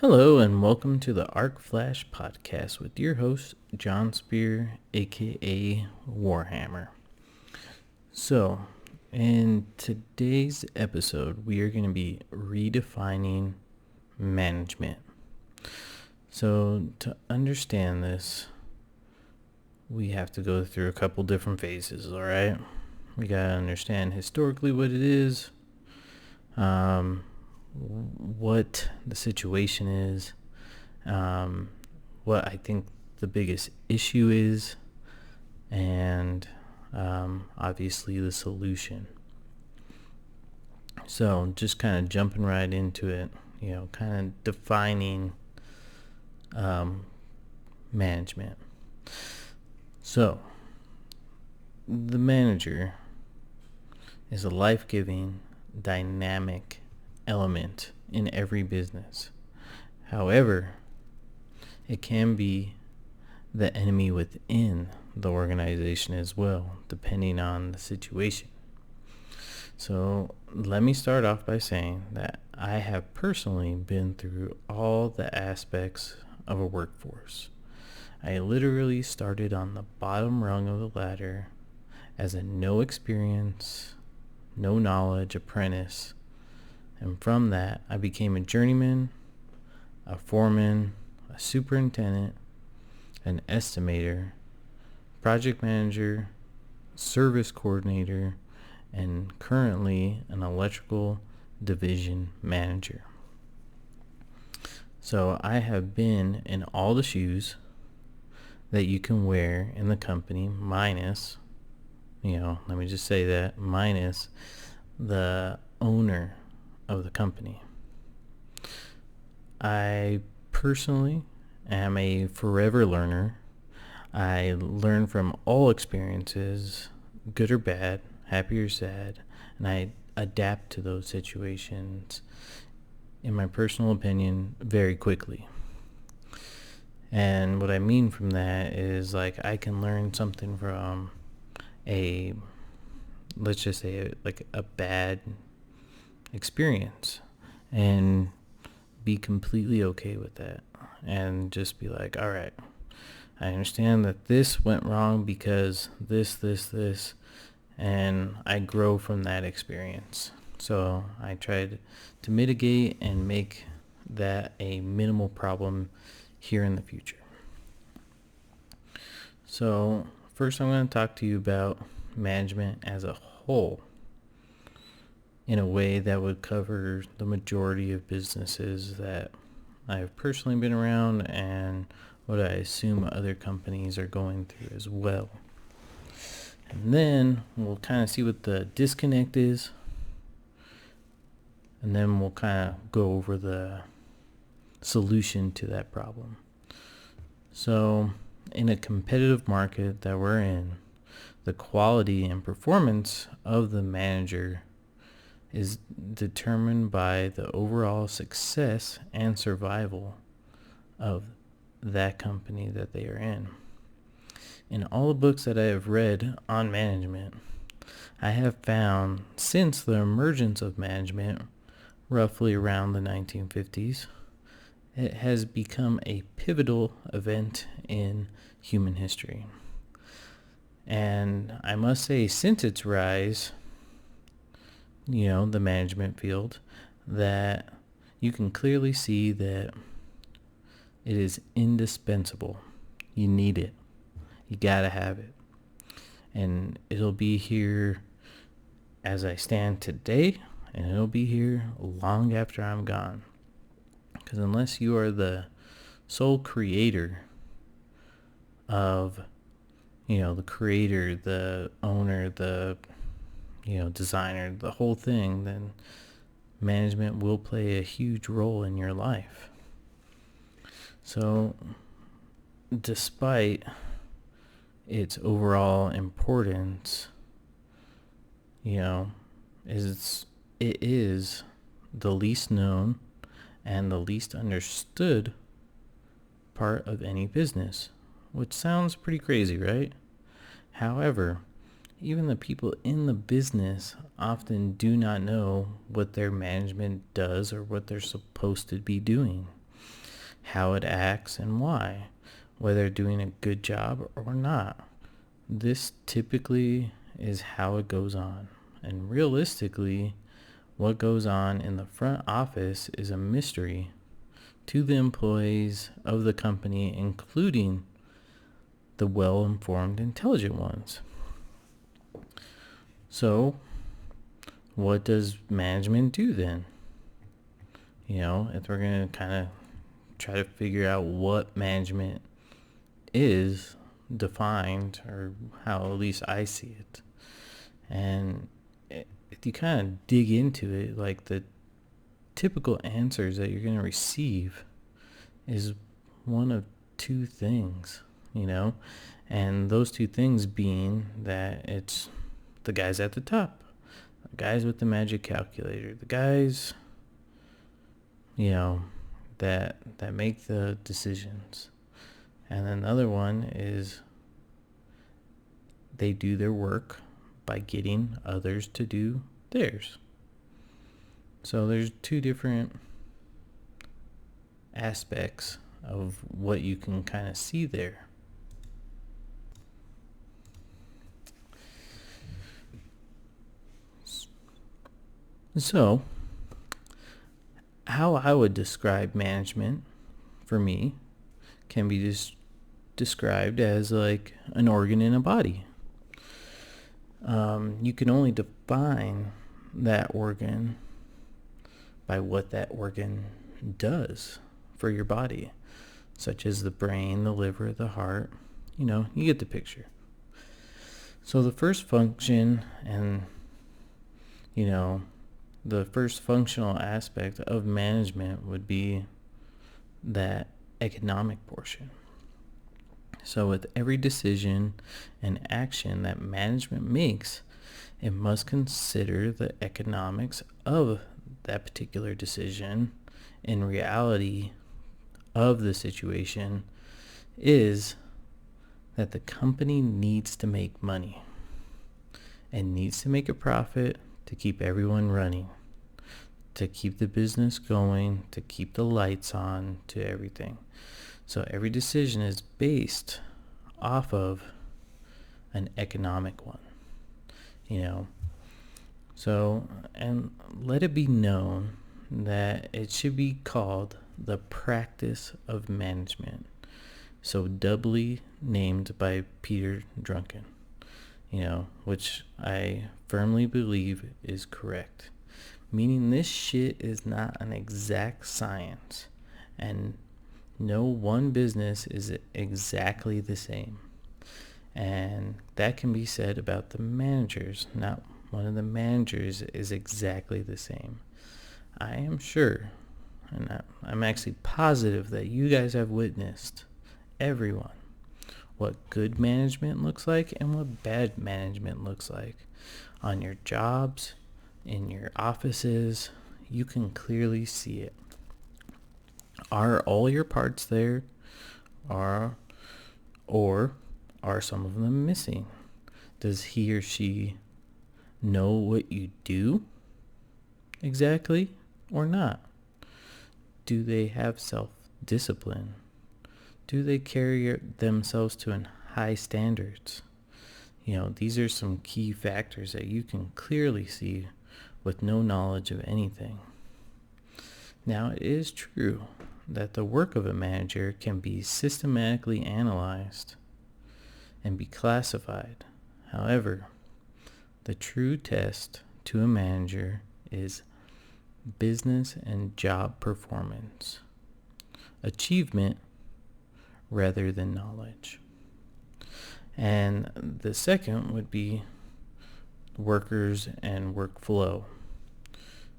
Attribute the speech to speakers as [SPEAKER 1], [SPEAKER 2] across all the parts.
[SPEAKER 1] Hello and welcome to the Arc Flash podcast with your host, John Spier, aka Warhammer. So, in today's episode, we are going to be redefining management. So, to understand this, we have to go through a couple different phases, alright? We got to understand historically what it is, what the situation is, what I think the biggest issue is, and obviously the solution. So just kind of jumping right into it, kind of defining management. So the manager is a life-giving, dynamic element in every business. However, it can be the enemy within the organization as well, depending on the situation. So let me start off by saying that I have personally been through all the aspects of a workforce. I literally started on the bottom rung of the ladder as a no experience, no knowledge apprentice. And from that, I became a journeyman, a foreman, a superintendent, an estimator, project manager, service coordinator, and currently an electrical division manager. So I have been in all the shoes that you can wear in the company, minus, let me just say that, minus the owner of the company. I personally am a forever learner. I learn from all experiences, good or bad, happy or sad, and I adapt to those situations, in my personal opinion, very quickly. And what I mean from that is, like, I can learn something from let's just say a bad experience and be completely okay with that and just be like, all right, I understand that this went wrong because this, and I grow from that experience. So I tried to mitigate and make that a minimal problem here in the future. So first I'm going to talk to you about management as a whole, in a way that would cover the majority of businesses that I've personally been around and what I assume other companies are going through as well. And then we'll kind of see what the disconnect is, and then we'll kind of go over the solution to that problem. So in a competitive market that we're in, the quality and performance of the manager is determined by the overall success and survival of that company that they are in. In all the books that I have read on management, I have found since the emergence of management, roughly around the 1950s, it has become a pivotal event in human history. And I must say, since its rise, the management field, that you can clearly see that it is indispensable. You need it. You gotta have it. And it'll be here as I stand today, and it'll be here long after I'm gone. Because unless you are the sole creator of, the creator, the owner, the designer, the whole thing, then management will play a huge role in your life. So despite its overall importance, it is the least known and the least understood part of any business, which sounds pretty crazy, right? However, even the people in the business often do not know what their management does or what they're supposed to be doing. how it acts and why, whether doing a good job or not. This typically is how it goes on. And realistically, what goes on in the front office is a mystery to the employees of the company, including the well-informed, intelligent ones. So, what does management do then? If we're going to kind of try to figure out what management is defined, or how at least I see it. And if you kind of dig into it, like the typical answers that you're going to receive is one of two things, and those two things being that it's the guys at the top, the guys with the magic calculator, the guys, that make the decisions. And then the other one is they do their work by getting others to do theirs. So there's two different aspects of what you can kind of see there. So, how I would describe management for me can be just described as like an organ in a body. You can only define that organ by what that organ does for your body, such as the brain, the liver, the heart. You get the picture. So the first function and, the first functional aspect of management would be that economic portion. So with every decision and action that management makes, it must consider the economics of that particular decision. In reality of the situation is that the company needs to make money and needs to make a profit to keep everyone running, to keep the business going, to keep the lights on, to everything. So every decision is based off of an economic one, So, and let it be known that it should be called the practice of management. So doubly named by Peter Drucker, which I firmly believe is correct. Meaning this shit is not an exact science, and no one business is exactly the same. And that can be said about the managers. Not one of the managers is exactly the same. I am sure, and I'm actually positive that you guys have witnessed, everyone, what good management looks like and what bad management looks like on your jobs, in your offices. You can clearly see it. Are all your parts there? Or are some of them missing? Does he or she know what you do exactly or not? Do they have self-discipline? Do they carry themselves to high standards? These are some key factors that you can clearly see with no knowledge of anything. Now, it is true that the work of a manager can be systematically analyzed and be classified. However, the true test to a manager is business and job performance, achievement rather than knowledge. And the second would be workers and workflow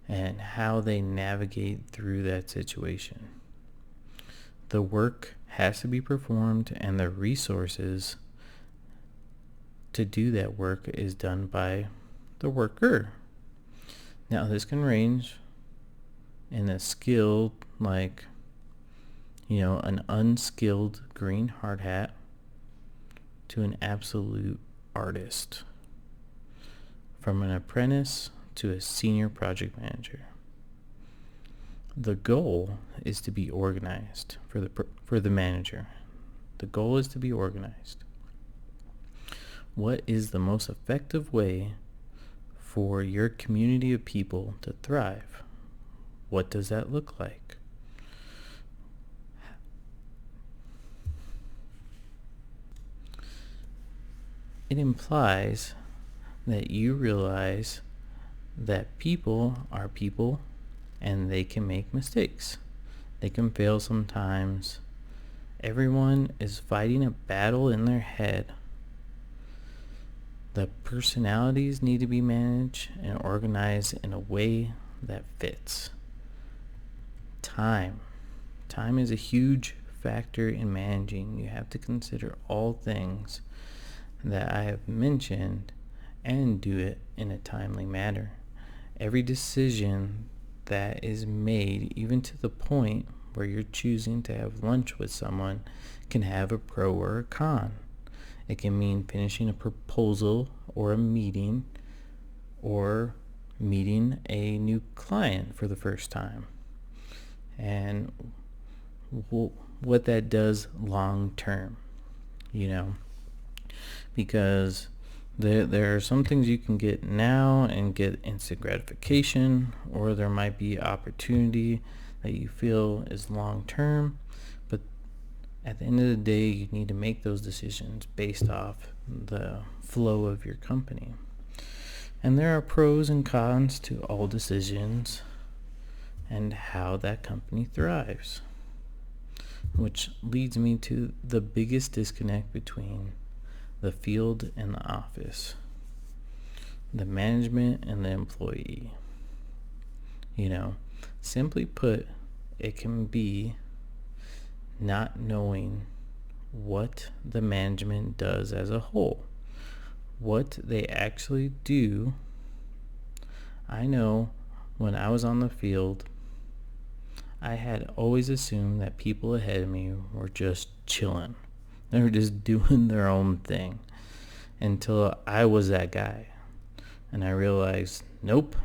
[SPEAKER 1] and how they navigate through that situation. The work has to be performed, and the resources to do that work is done by the worker. Now, this can range in a skill like, an unskilled green hard hat to an absolute artist, from an apprentice to a senior project manager. The goal is to be organized for the manager. The goal is to be organized. What is the most effective way for your community of people to thrive? What does that look like? It implies that you realize that people are people and they can make mistakes. They can fail sometimes. Everyone is fighting a battle in their head. The personalities need to be managed and organized in a way that fits. Time. Time is a huge factor in managing. You have to consider all things that I have mentioned and do it in a timely manner. Every decision that is made, even to the point where you're choosing to have lunch with someone, can have a pro or a con. It can mean finishing a proposal or a meeting or meeting a new client for the first time. And what that does long term, because there are some things you can get now and get instant gratification, or there might be opportunity that you feel is long term, but at the end of the day, you need to make those decisions based off the flow of your company. And there are pros and cons to all decisions and how that company thrives, which leads me to the biggest disconnect between the field and the office, the management and the employee. Simply put, it can be not knowing what the management does as a whole, what they actually do. I know when I was on the field, I had always assumed that people ahead of me were just chilling. They were just doing their own thing until I was that guy. And I realized, nope,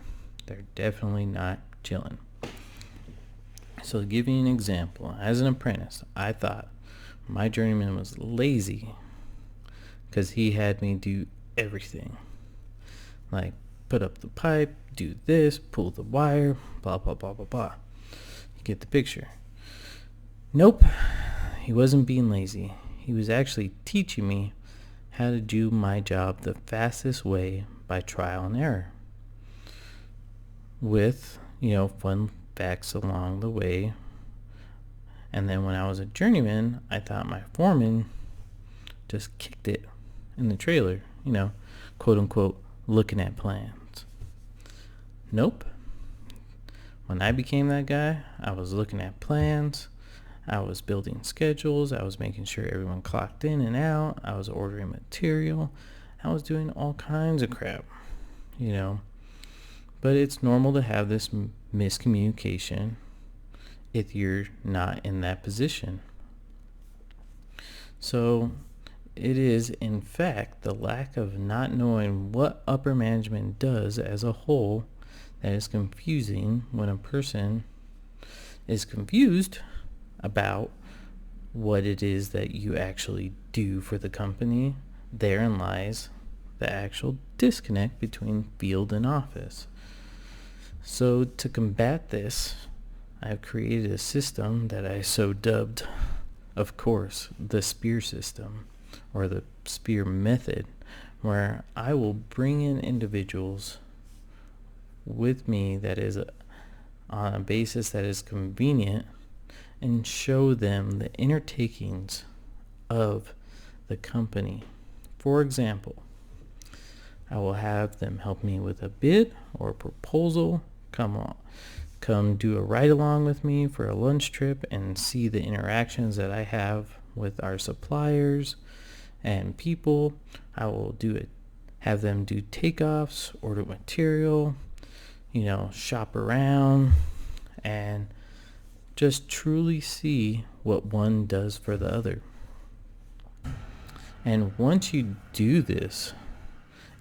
[SPEAKER 1] they're definitely not chilling. So to give you an example, as an apprentice, I thought my journeyman was lazy because he had me do everything. Like put up the pipe, do this, pull the wire, blah, blah, blah, blah, blah. You get the picture. Nope, he wasn't being lazy. He was actually teaching me how to do my job the fastest way by trial and error, with, fun facts along the way. And then when I was a journeyman, I thought my foreman just kicked it in the trailer, quote unquote, looking at plans. Nope. When I became that guy, I was looking at plans. I was building schedules. I was making sure everyone clocked in and out. I was ordering material. I was doing all kinds of crap, But it's normal to have this miscommunication if you're not in that position. So it is, in fact, the lack of not knowing what upper management does as a whole that is confusing. When a person is confused about what it is that you actually do for the company, therein lies the actual disconnect between field and office. So to combat this, I've created a system that I so dubbed, of course, the Spier system, or the Spier Method, where I will bring in individuals with me that is on a basis that is convenient, and show them the inner takings of the company. For example, I will have them help me with a bid or a proposal, come do a ride along with me for a lunch trip and see the interactions that I have with our suppliers and people. I will have them do takeoffs, order material, shop around, and just truly see what one does for the other. And once you do this,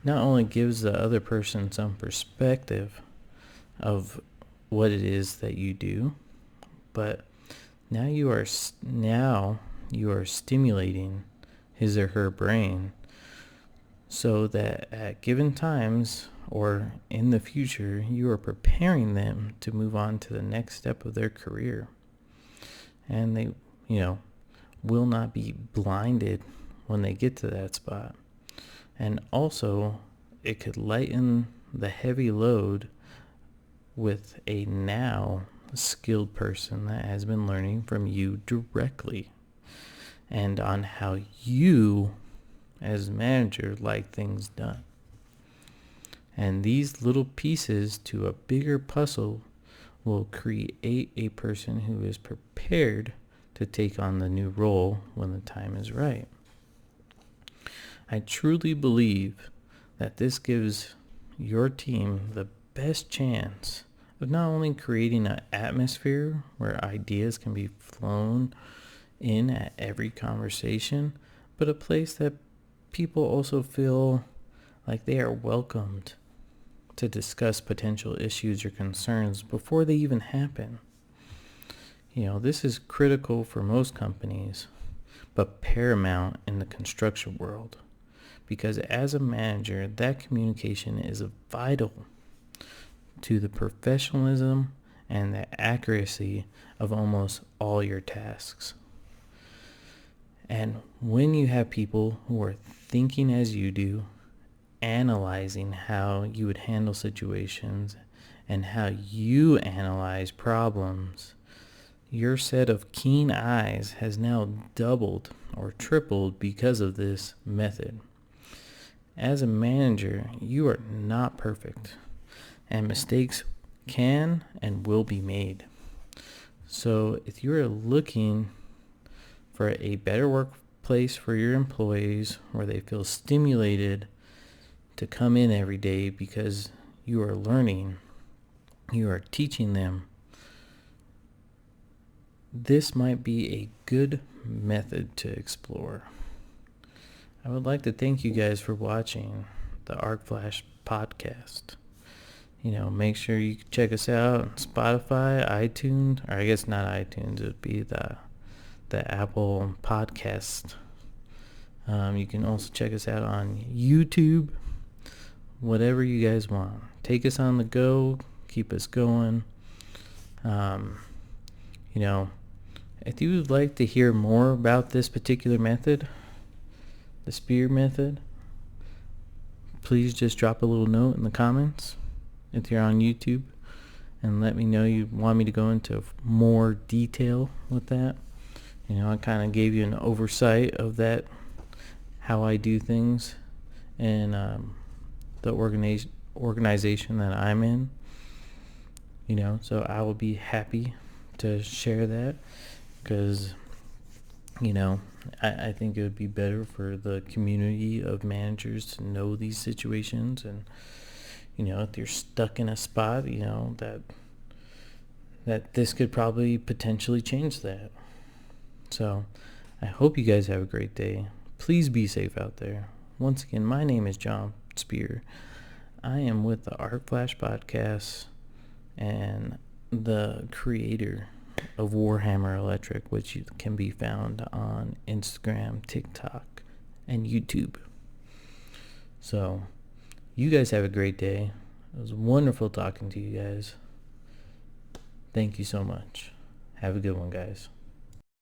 [SPEAKER 1] not only gives the other person some perspective of what it is that you do, but now you are stimulating his or her brain so that at given times or in the future, you are preparing them to move on to the next step of their career. And they, will not be blinded when they get to that spot. And also, it could lighten the heavy load with a now skilled person that has been learning from you directly and on how you as manager like things done. And these little pieces to a bigger puzzle will create a person who is prepared to take on the new role when the time is right. I truly believe that this gives your team the best chance of not only creating an atmosphere where ideas can be flown in at every conversation, but a place that people also feel like they are welcomed to discuss potential issues or concerns before they even happen. This is critical for most companies, but paramount in the construction world, because as a manager, that communication is vital to the professionalism and the accuracy of almost all your tasks. And when you have people who are thinking as you do, analyzing how you would handle situations and how you analyze problems, your set of keen eyes has now doubled or tripled because of this method. As a manager, you are not perfect, and mistakes can and will be made. So if you are looking for a better workplace for your employees where they feel stimulated to come in every day because you are learning, you are teaching them, this might be a good method to explore. I would like to thank you guys for watching the Arc Flash podcast. Make sure you check us out on Spotify, iTunes, or I guess not iTunes, it would be the Apple podcast. You can also check us out on YouTube, whatever you guys want. Take us on the go, keep us going. If you would like to hear more about this particular method, the Spier Method, please just drop a little note in the comments if you're on YouTube and let me know you want me to go into more detail with that. I kind of gave you an oversight of that, how I do things in the organization that I'm in. So I will be happy to share that because, I think it would be better for the community of managers to know these situations. And, if you're stuck in a spot, that this could probably potentially change that. So I hope you guys have a great day. Please be safe out there. Once again, my name is John Spier. I am with the Arc Flash podcast and the creator of Warhammer Electric, which can be found on Instagram, TikTok, and YouTube. So you guys have a great day. It was wonderful talking to you guys. Thank you so much. Have a good one, guys.